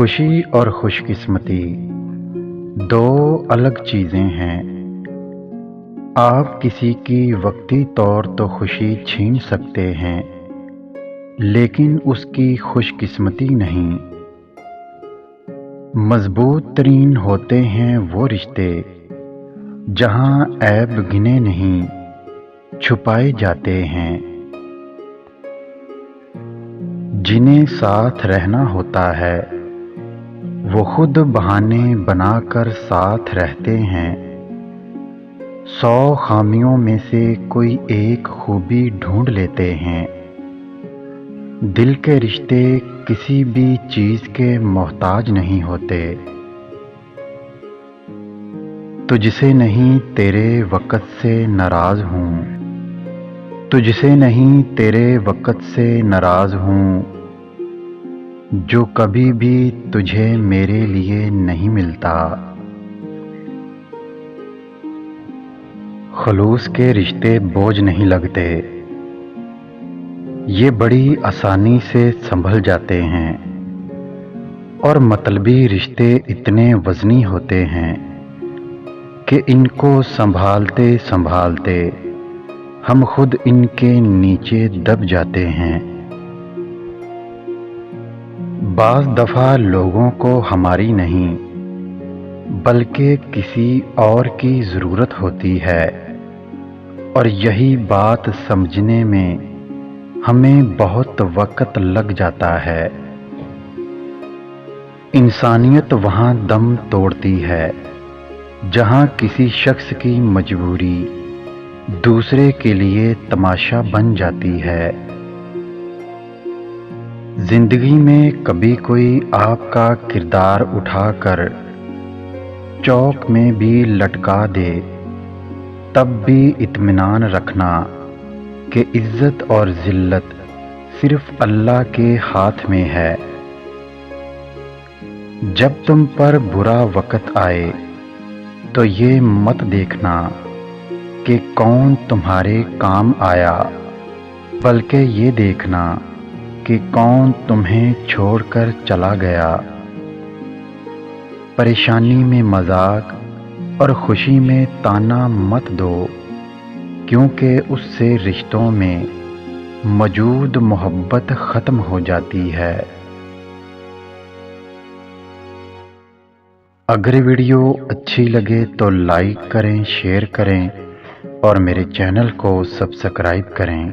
خوشی اور خوش قسمتی دو الگ چیزیں ہیں۔ آپ کسی کی وقتی طور تو خوشی چھین سکتے ہیں، لیکن اس کی خوش قسمتی نہیں۔ مضبوط ترین ہوتے ہیں وہ رشتے جہاں عیب گنے نہیں چھپائے جاتے ہیں، جنہیں ساتھ رہنا ہوتا ہے وہ خود بہانے بنا کر ساتھ رہتے ہیں۔ 100 خامیوں میں سے کوئی ایک خوبی ڈھونڈ لیتے ہیں۔ دل کے رشتے کسی بھی چیز کے محتاج نہیں ہوتے۔ تجھ سے نہیں تیرے وقت سے ناراض ہوں، تجھ سے نہیں تیرے وقت سے ناراض ہوں، جو کبھی بھی تجھے میرے لیے نہیں ملتا۔ خلوص کے رشتے بوجھ نہیں لگتے، یہ بڑی آسانی سے سنبھل جاتے ہیں، اور مطلبی رشتے اتنے وزنی ہوتے ہیں کہ ان کو سنبھالتے سنبھالتے ہم خود ان کے نیچے دب جاتے ہیں۔ بعض دفعہ لوگوں کو ہماری نہیں بلکہ کسی اور کی ضرورت ہوتی ہے، اور یہی بات سمجھنے میں ہمیں بہت وقت لگ جاتا ہے۔ انسانیت وہاں دم توڑتی ہے جہاں کسی شخص کی مجبوری دوسرے کے لیے تماشا بن جاتی ہے۔ زندگی میں کبھی کوئی آپ کا کردار اٹھا کر چوک میں بھی لٹکا دے، تب بھی اطمینان رکھنا کہ عزت اور ذلت صرف اللہ کے ہاتھ میں ہے۔ جب تم پر برا وقت آئے تو یہ مت دیکھنا کہ کون تمہارے کام آیا، بلکہ یہ دیکھنا کہ کون تمہیں چھوڑ کر چلا گیا۔ پریشانی میں مذاق اور خوشی میں تانا مت دو، کیونکہ اس سے رشتوں میں موجود محبت ختم ہو جاتی ہے۔ اگر ویڈیو اچھی لگے تو لائک کریں، شیئر کریں اور میرے چینل کو سبسکرائب کریں۔